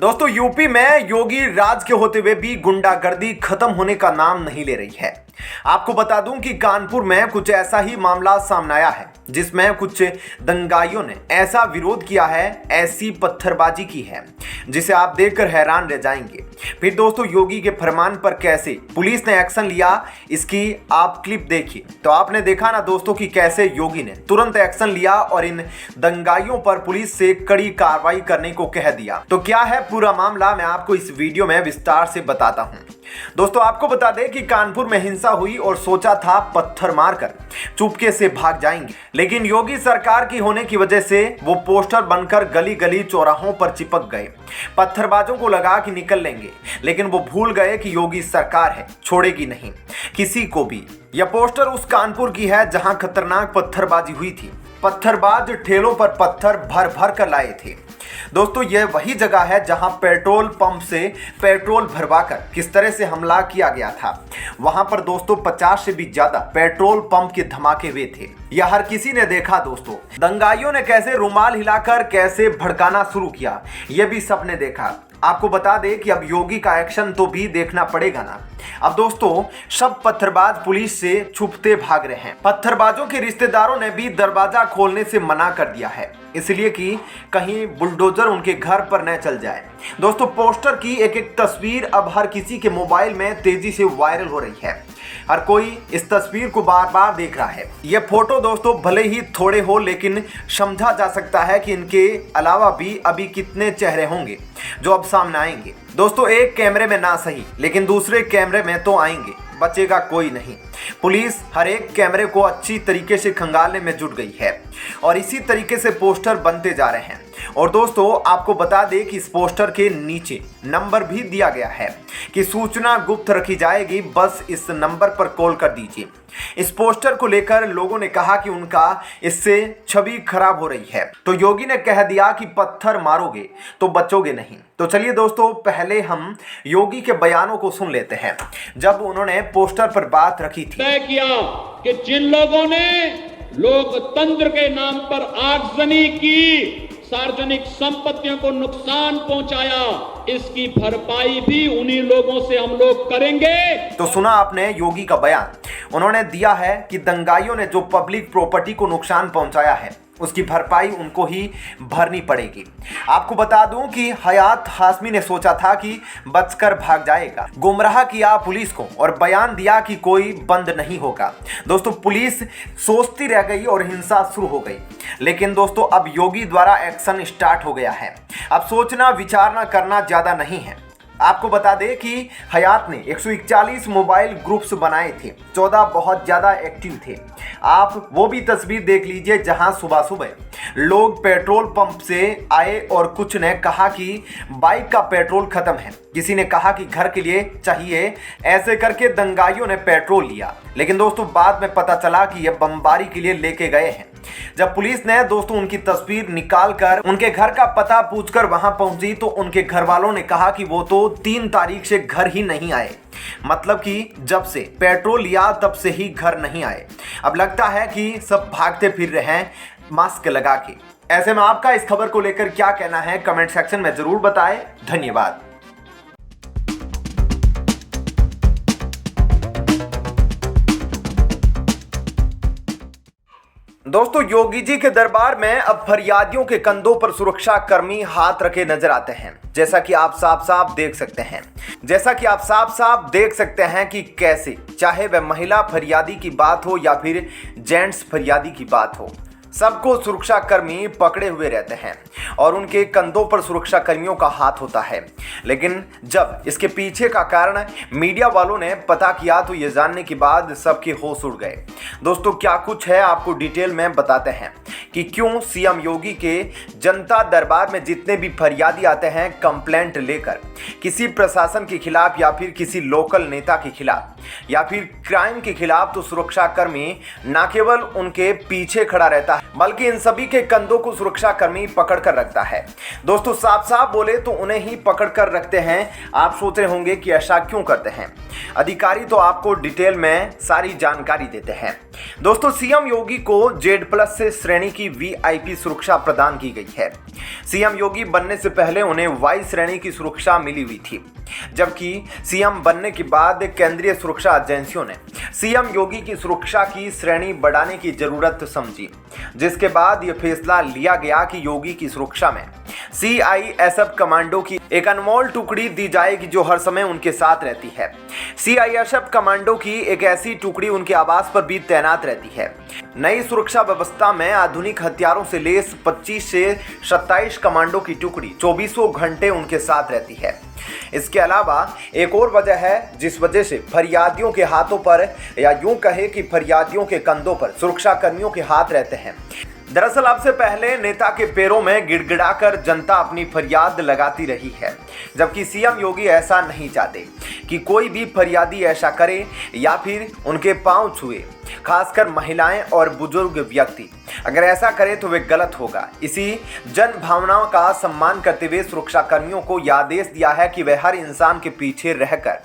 दोस्तों यूपी में योगी राज के होते हुए भी गुंडागर्दी खत्म होने का नाम नहीं ले रही है। आपको बता दूं कि कानपुर में कुछ ऐसा ही मामला सामने आया है जिसमें कुछ दंगाइयों ने ऐसा विरोध किया है, ऐसी पत्थरबाजी की है जिसे आप देखकर हैरान रह जाएंगे। फिर दोस्तों योगी के फरमान पर कैसे पुलिस ने एक्शन लिया, इसकी आप क्लिप देखिए तो आपने देखा ना दोस्तों कि कैसे योगी ने तुरंत एक्शन लिया और इन दंगाइयों पर पुलिस से कड़ी कार्रवाई करने को कह दिया। तो क्या है पूरा मामला, मैं आपको इस वीडियो में विस्तार से बताता हूं। दोस्तों आपको बता दें कि कानपुर में हिंसा हुई और सोचा था पत्थर मारकर चुपके से भाग जाएंगे, लेकिन योगी सरकार की होने की वजह से वो पोस्टर बनकर गली गली चौराहों पर चिपक गए। पत्थरबाजों को लगा कि निकल लेंगे, लेकिन वो भूल गए कि योगी सरकार है, छोड़ेगी नहीं किसी को भी। यह पोस्टर उस कानपुर की है जहां खतरनाक पत्थरबाजी हुई थी। पत्थरबाज ठेलों पर पत्थर भर भर कर लाए थे। दोस्तों यह वही जगह है जहां पेट्रोल पंप से पेट्रोल भरवाकर किस तरह से हमला किया गया था। वहां पर दोस्तों 50 से भी ज्यादा पेट्रोल पंप के धमाके हुए थे। यह हर किसी ने देखा। दोस्तों दंगाइयों ने कैसे रुमाल हिलाकर कैसे भड़काना शुरू किया, यह भी सबने देखा। आपको बता दें कि अब योगी का एक्शन तो भी देखना पड़ेगा ना। अब दोस्तों सब पत्थरबाज पुलिस से छुपते भाग रहे हैं। पत्थरबाजों के रिश्तेदारों ने भी दरवाजा खोलने से मना कर दिया है, इसलिए कि कहीं बुलडोजर उनके घर पर न चल जाए। दोस्तों पोस्टर की एक एक तस्वीर अब हर किसी के मोबाइल में तेजी से वायरल हो रही है। हर कोई इस तस्वीर को बार बार देख रहा है। ये फोटो दोस्तों भले ही थोड़े हो, लेकिन समझा जा सकता है कि इनके अलावा भी अभी कितने चेहरे होंगे जो अब सामने आएंगे। दोस्तों एक कैमरे में ना सही, लेकिन दूसरे कैमरे में तो आएंगे, बचेगा कोई नहीं। पुलिस हर एक कैमरे को अच्छी तरीके से खंगालने में जुट गई है और इसी तरीके से पोस्टर बनते जा रहे हैं। और दोस्तों आपको बता दें कि इस पोस्टर के नीचे नंबर भी दिया गया है कि सूचना गुप्त रखी जाएगी, बस इस नंबर पर कॉल कर दीजिए। इस पोस्टर को लेकर लोगों ने कहा कि उनका इससे छवि खराब हो रही है, तो योगी ने कह दिया कि पत्थर मारोगे तो बचोगे नहीं। तो चलिए दोस्तों पहले हम योगी के बयानों को सुन लेते हैं जब उन्होंने पोस्टर पर बात रखी थी। तय किया कि जिन लोगों ने लोकतंत्र के नाम पर आगजनी की, सार्वजनिक संपत्तियों को नुकसान पहुंचाया, इसकी भरपाई भी उन्हीं लोगों से हम लोग करेंगे। तो सुना आपने योगी का बयान। उन्होंने दिया है कि दंगाइयों ने जो पब्लिक प्रॉपर्टी को नुकसान पहुंचाया है उसकी भरपाई उनको ही भरनी पड़ेगी। आपको बता दूं कि हयात हाशमी ने सोचा था कि बचकर भाग जाएगा, गुमराह किया पुलिस को और बयान दिया कि कोई बंद नहीं होगा। दोस्तों पुलिस सोचती रह गई और हिंसा शुरू हो गई, लेकिन दोस्तों अब योगी द्वारा एक्शन स्टार्ट हो गया है। अब सोचना विचारना करना ज्यादा नहीं है। आपको बता दें कि हयात ने 141 मोबाइल ग्रुप्स बनाए थे, 14 बहुत ज़्यादा एक्टिव थे। आप वो भी तस्वीर देख लीजिए जहां सुबह सुबह लोग पेट्रोल पंप से आए और कुछ ने कहा कि बाइक का पेट्रोल खत्म है, किसी ने कहा कि घर के लिए चाहिए। ऐसे करके दंगाइयों ने पेट्रोल लिया, लेकिन दोस्तों बाद में पता चला कि यह बमबारी के लिए लेके गए हैं। जब पुलिस ने दोस्तों उनकी तस्वीर निकालकर उनके घर का पता पूछकर वहां पहुंची तो उनके घर वालों ने कहा कि वो तो 3 तारीख से घर ही नहीं आए, मतलब कि जब से पेट्रोल लिया तब से ही घर नहीं आए। अब लगता है कि सब भागते फिर रहे हैं मास्क लगा के। ऐसे में आपका इस खबर को लेकर क्या कहना है कमेंट सेक्शन में जरूर बताएं। धन्यवाद। दोस्तों योगी जी के दरबार में अब फरियादियों के कंधों पर सुरक्षा कर्मी हाथ रखे नजर आते हैं, जैसा कि आप साफ साफ देख सकते हैं कि कैसे, चाहे वह महिला फरियादी की बात हो या फिर जेंट्स फरियादी की बात हो, सबको सुरक्षा कर्मी पकड़े हुए रहते हैं और उनके कंधों पर सुरक्षा कर्मियों का हाथ होता है। लेकिन जब इसके पीछे का कारण मीडिया वालों ने पता किया तो ये जानने के बाद सबके होश उड़ गए। दोस्तों क्या कुछ है आपको डिटेल में बताते हैं कि क्यों सीएम योगी के जनता दरबार में जितने भी फरियादी आते हैं कंप्लेंट लेकर किसी प्रशासन के खिलाफ या फिर किसी लोकल नेता के खिलाफ या फिर क्राइम के खिलाफ, तो सुरक्षा कर्मी न केवल उनके पीछे खड़ा रहता है बल्कि इन सभी के कंधों को सुरक्षाकर्मी पकड़ कर रखता है। दोस्तों साफ साफ बोले तो उन्हें ही पकड़ कर रखते हैं। आप सोच रहे होंगे कि ऐसा क्यों करते हैं। अधिकारी तो आपको डिटेल में सारी जानकारी देते हैं। दोस्तों सीएम योगी को Z+ से श्रेणी की VIP सुरक्षा प्रदान की गई है। सीएम योगी बनने से पहले उन्हें Y श्रेणी की सुरक्षा मिली हुई थी, जबकि सीएम बनने के बाद केंद्रीय सुरक्षा एजेंसियों ने सीएम योगी की सुरक्षा की श्रेणी बढ़ाने की जरूरत समझी, जिसके बाद यह फैसला लिया गया कि योगी की सुरक्षा में CISF कमांडो की एक अनमोल टुकड़ी दी जाएगी जो हर समय उनके साथ रहती है। CISF कमांडो की एक ऐसी टुकड़ी उनके आवास पर भी तैनात रहती है। नई सुरक्षा व्यवस्था में आधुनिक हथियारों से लैस 25 से 27 कमांडो की टुकड़ी 24 घंटे उनके साथ रहती है। इसके अलावा एक और वजह है जिस वजह से फरियादियों के हाथों पर, या यूं कहे कि फरियादियों के कंधों पर सुरक्षा कर्मियों के हाथ रहते हैं। दरअसल अब से पहले नेता के पैरों में गिड़गिड़ाकर जनता अपनी फरियाद लगाती रही है, जबकि सीएम योगी ऐसा नहीं चाहते कि कोई भी फरियादी ऐसा करे या फिर उनके पांव छुए, खासकर महिलाएं और बुजुर्ग व्यक्ति। अगर ऐसा करे तो वे गलत होगा। इसी जन भावनाओं का सम्मान करते हुए सुरक्षा कर्मियों को यह आदेश दिया है कि वे हर इंसान के पीछे रहकर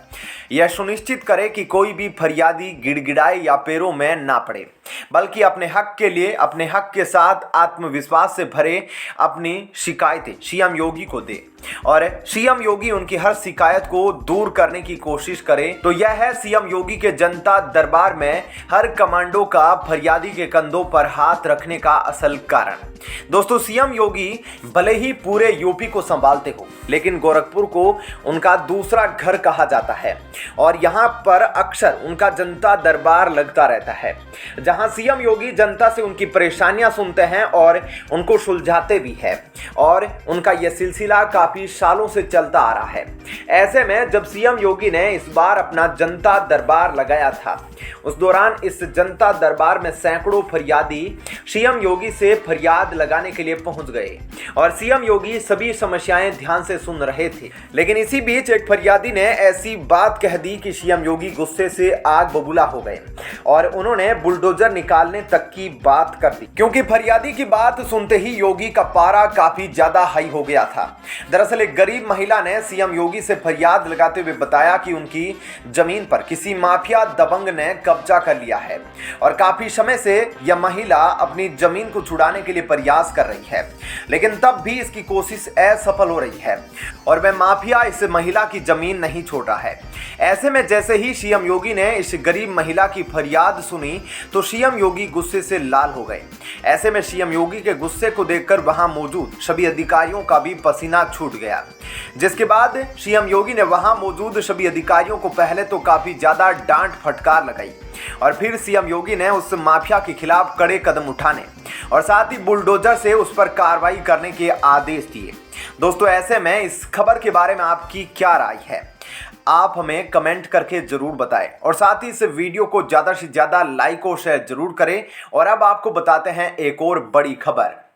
यह सुनिश्चित करे कि कोई भी फरियादी गिड़गिड़ाए या पैरों में ना पड़े, बल्कि अपने हक के लिए अपने हक के साथ आत्मविश्वास से भरे अपनी शिकायतें सीएम योगी को दे और सीएम योगी उनकी हर शिकायत को दूर करने की कोशिश करे। तो यह है सीएम योगी के जनता दरबार में हर कमांडो का फरियादी के कंधों पर हाथ रखने का असल कारण। दोस्तों सीएम योगी भले ही पूरे यूपी को संभालते हो, लेकिन गोरखपुर को उनका दूसरा घर कहा जाता है और यहाँ पर अक्सर उनका जनता दरबार लगता रहता है, जहाँ सीएम योगी जनता से उनकी परेशानियां सुनते हैं और उनको सुलझाते भी हैं। और उनका यह सिलसिला काफी सालों से चलता आ रहा है। ऐसे में जब सीएम योगी ने इस बार अपना जनता दरबार लगाया था, उस दौरान इस जनता दरबार में सैकड़ों फरियादी सीएम योगी से फरियाद लगाने के लिए पहुंच गए और सीएम योगी सभी समस्याएं ध्यान से सुन रहे थे। लेकिन इसी बीच एक फरियादी ने ऐसी बात कह दी कि सीएम योगी गुस्से से आग बबूला हो गए और उन्होंने बुलडोजर निकालने तक की बात कर दी, क्योंकि फरियादी की बात सुनते ही योगी का पारा काफी ज्यादा हाई हो गया था। दरअसल एक गरीब महिला ने सीएम योगी से फरियाद लगाते हुए बताया कि उनकी जमीन पर किसी माफिया दबंग ने कब्जा कर लिया है और काफी समय से यह महिला अपनी जमीन को छुड़ाने के लिए प्रयास कर रही है, लेकिन तब भी इसकी कोशिश असफल हो रही है और वह माफिया इस महिला की जमीन नहीं छोड़ रहा है। ऐसे में जैसे ही सीएम योगी ने इस गरीब महिला की फरियाद सुनी तो सीएम योगी गुस्से से लाल हो गए। ऐसे में सीएम योगी के गुस्से को देखकर वहां मौजूद सभी अधिकारियों का भी पसीना छूट गया, जिसके बाद सीएम योगी ने वहां मौजूद सभी अधिकारियों को पहले तो काफी ज्यादा डांट फटकार लगाई और फिर सीएम योगी ने उस माफिया के खिलाफ कड़े कदम उठाने और साथ ही बुलडोजर से उस पर कार्रवाई करने के आदेश दिए। दोस्तों ऐसे में इस खबर के बारे में आपकी क्या राय है, आप हमें कमेंट करके जरूर बताएं और साथ ही इस वीडियो को ज़्यादा से ज़्यादा लाइक और शेयर जरूर करें। और अब आपको बताते हैं एक और बड़ी खबर।